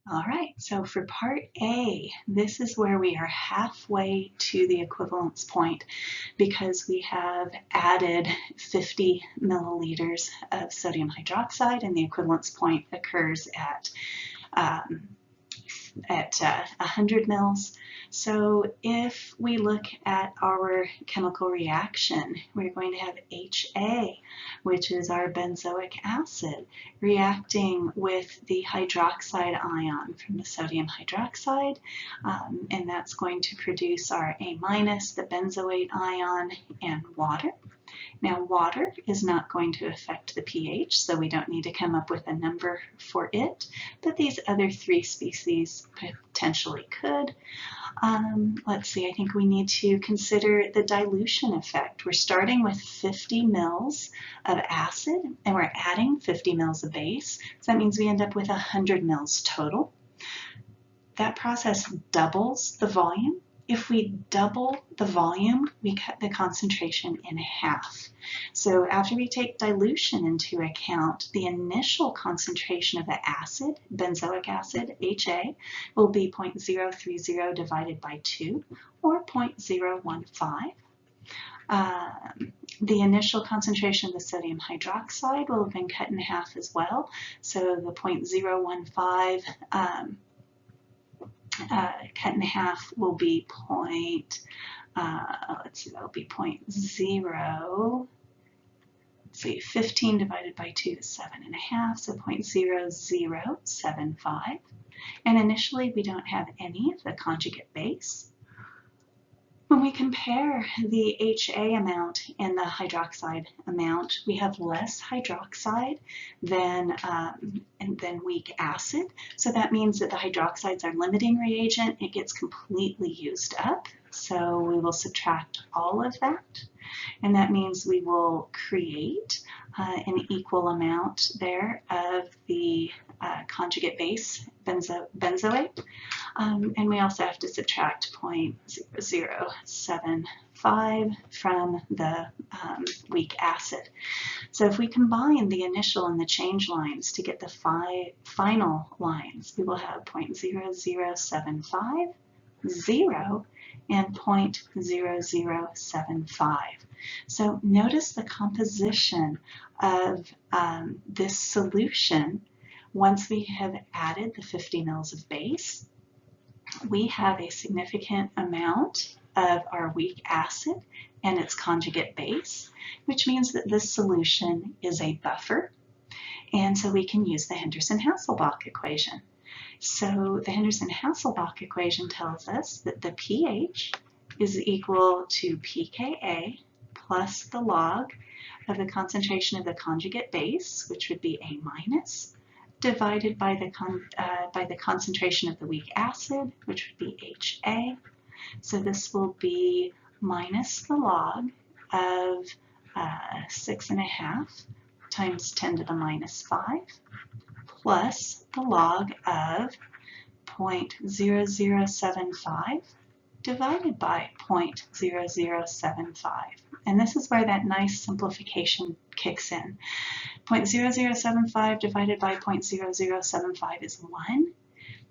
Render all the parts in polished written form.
All right, so for part A, this is where we are halfway to the equivalence point because we have added 50 milliliters of sodium hydroxide and the equivalence point occurs at 100 mils. So if we look at our chemical reaction, we're going to have HA, which is our benzoic acid, reacting with the hydroxide ion from the sodium hydroxide, and that's going to produce our A-, the benzoate ion, and water. Now, water is not going to affect the pH, so we don't need to come up with a number for it, but these other three species potentially could. Let's see, I think we need to consider the dilution effect. We're starting with 50 mils of acid and we're adding 50 mils of base, so that means we end up with 100 mils total. That process doubles the volume. If we double the volume, we cut the concentration in half. So after we take dilution into account, the initial concentration of the acid, benzoic acid, HA, will be 0.030 divided by 2, or 0.015. The initial concentration of the sodium hydroxide will have been cut in half as well. So the 0.015 cut in half will be that'll be 15 divided by 2 is 7.5, so 0.0075. And initially we don't have any of the conjugate base. When we compare the HA amount and the hydroxide amount, we have less hydroxide than weak acid. So that means that the hydroxides are limiting reagent. It gets completely used up. So we will subtract all of that. And that means we will create an equal amount there of the conjugate base, benzoate. And we also have to subtract 0.075 from the weak acid. So if we combine the initial and the change lines to get the final lines, we will have 0.0075, 0, and 0.0075. So notice the composition of this solution. Once we have added the 50 mils of base, we have a significant amount of our weak acid and its conjugate base, which means that this solution is a buffer, and so we can use the Henderson-Hasselbalch equation. So the Henderson-Hasselbalch equation tells us that the pH is equal to pKa plus the log of the concentration of the conjugate base, which would be A-, divided by the concentration of the weak acid, which would be HA. So this will be minus the log of 6.5 times 10 to the minus 5 plus the log of 0.0075 divided by 0.0075. And this is where that nice simplification kicks in. 0.0075 divided by 0.0075 is 1.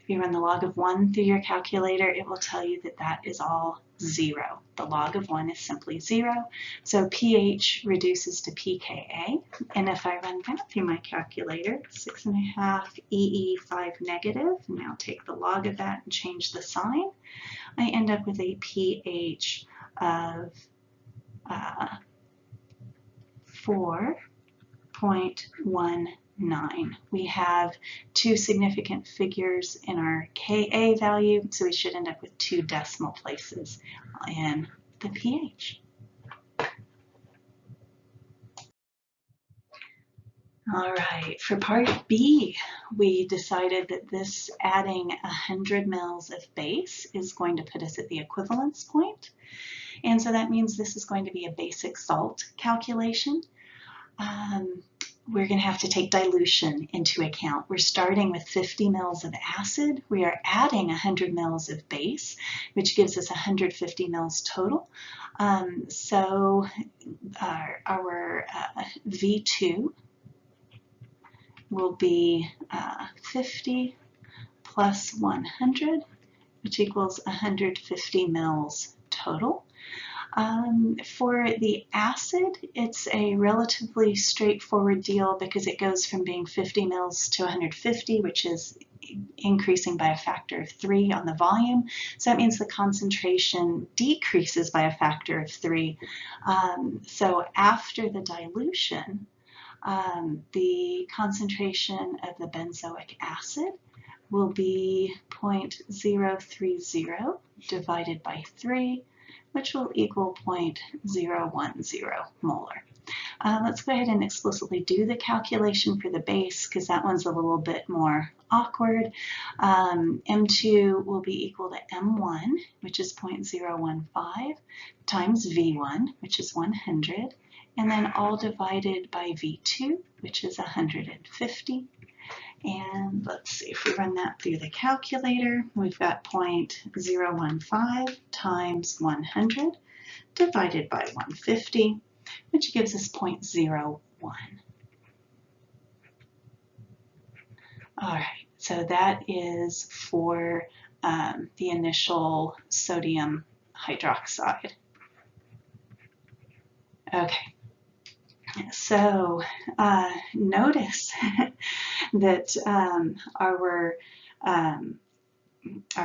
If you run the log of 1 through your calculator, it will tell you that that is all 0. The log of 1 is simply 0. So pH reduces to pKa. And if I run that through my calculator, 6.5 EE5 negative, now take the log of that and change the sign, I end up with a pH of 4.19. We have two significant figures in our Ka value, so we should end up with 2 decimal places in the pH. All right, for part B, we decided that this adding 100 mils of base is going to put us at the equivalence point. And so that means this is going to be a basic salt calculation. We're going to have to take dilution into account. We're starting with 50 mils of acid. We are adding 100 mils of base, which gives us 150 mils total. So our V2 will be 50 plus 100, which equals 150 mils total. For the acid, it's a relatively straightforward deal because it goes from being 50 mils to 150, which is increasing by a factor of 3 on the volume. So that means the concentration decreases by a factor of 3. So after the dilution, the concentration of the benzoic acid will be 0.030 divided by 3, which will equal 0.010 molar. Let's go ahead and explicitly do the calculation for the base because that one's a little bit more awkward. M2 will be equal to M1, which is 0.015, times V1, which is 100, and then all divided by V2, which is 150. And let's see if we run that through the calculator. We've got 0.015 times 100 divided by 150, which gives us 0.01. All right, so that is for the initial sodium hydroxide. Okay, so notice that our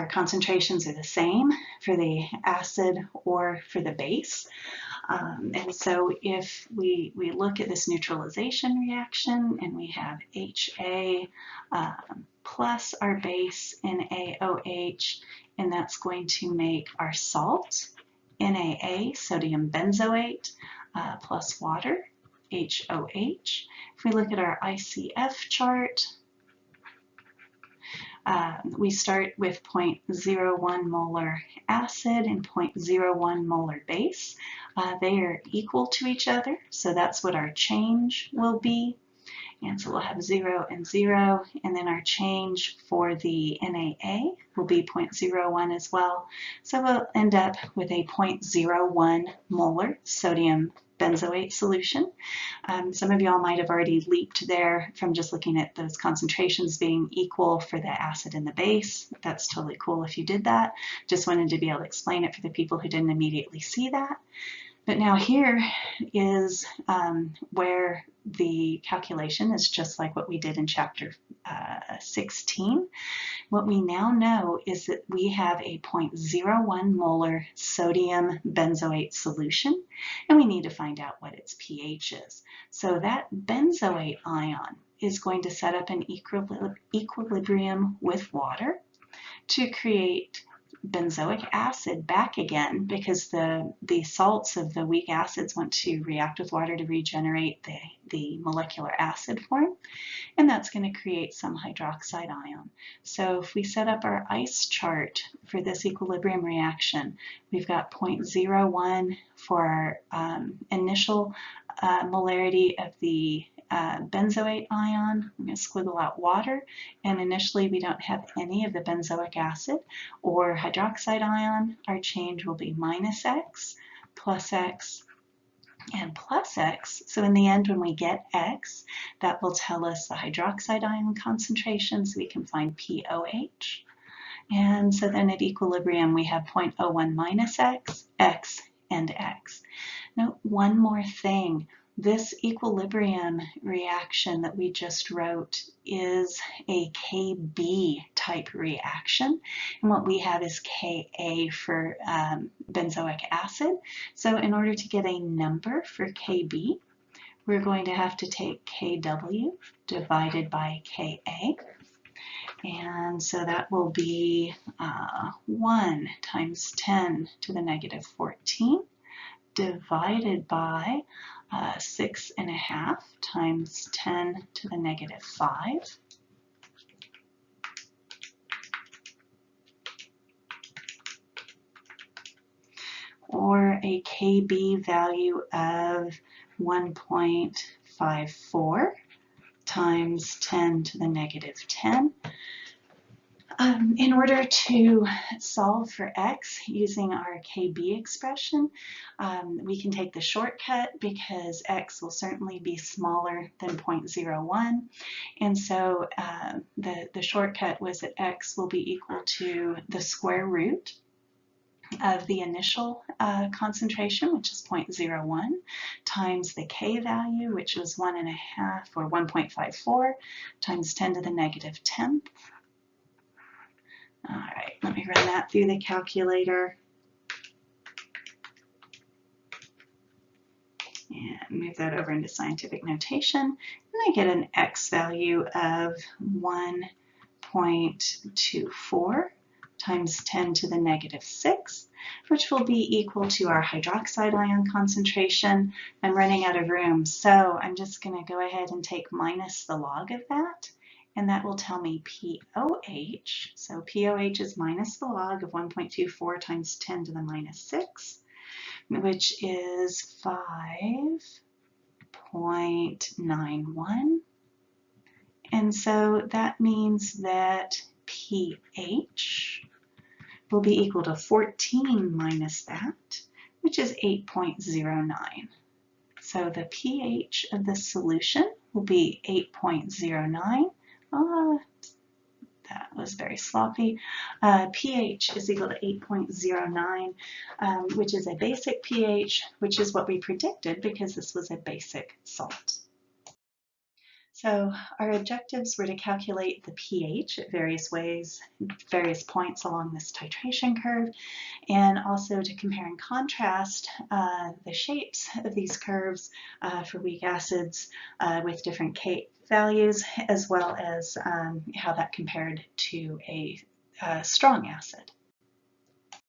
concentrations are the same for the acid or for the base. And so if we look at this neutralization reaction and we have HA plus our base NaOH, and that's going to make our salt NaA, sodium benzoate, plus water, HOH. If we look at our ICF chart, we start with 0.01 molar acid and 0.01 molar base. They are equal to each other, so that's what our change will be. And so we'll have 0 and 0, and then our change for the NaA will be 0.01 as well. So we'll end up with a 0.01 molar sodium benzoate solution. Some of y'all might have already leaped there from just looking at those concentrations being equal for the acid and the base. That's totally cool if you did that. Just wanted to be able to explain it for the people who didn't immediately see that. But now here is where the calculation is just like what we did in chapter 16. What we now know is that we have a 0.01 molar sodium benzoate solution, and we need to find out what its pH is. So that benzoate ion is going to set up an equilibrium with water to create benzoic acid back again, because the salts of the weak acids want to react with water to regenerate the molecular acid form, and that's going to create some hydroxide ion. So if we set up our ice chart for this equilibrium reaction, we've got 0.01 for our initial molarity of the benzoate ion. I'm going to squiggle out water, and initially we don't have any of the benzoic acid or hydroxide ion. Our change will be -X, +X, and +X. So in the end, when we get X, that will tell us the hydroxide ion concentration, so we can find POH. And so then at equilibrium, we have 0.01 X, X, and X. Now, one more thing. This equilibrium reaction that we just wrote is a Kb type reaction, and what we have is Ka for benzoic acid. So in order to get a number for Kb, we're going to have to take Kw divided by Ka, and so that will be 1 times 10 to the -14 divided by 6.5 times 10 to the -5. Or a Kb value of 1.54 times 10 to the -10. In order to solve for x using our KB expression, we can take the shortcut because x will certainly be smaller than 0.01. And so the shortcut was that x will be equal to the square root of the initial concentration, which is 0.01, times the K value, which was 1.5 or 1.54, times 10 to the negative 10th. All right, let me run that through the calculator and move that over into scientific notation. And I get an X value of 1.24 times 10 to the negative 6, which will be equal to our hydroxide ion concentration. I'm running out of room, so I'm just going to go ahead and take minus the log of that. And that will tell me POH. So POH is minus the log of 1.24 times 10 to the minus 6, which is 5.91. And so that means that pH will be equal to 14 minus that, which is 8.09. So the pH of the solution will be 8.09. That was very sloppy. pH is equal to 8.09, which is a basic pH, which is what we predicted because this was a basic salt. So our objectives were to calculate the pH at various ways, various points along this titration curve, and also to compare and contrast the shapes of these curves for weak acids with different K values, as well as how that compared to a strong acid.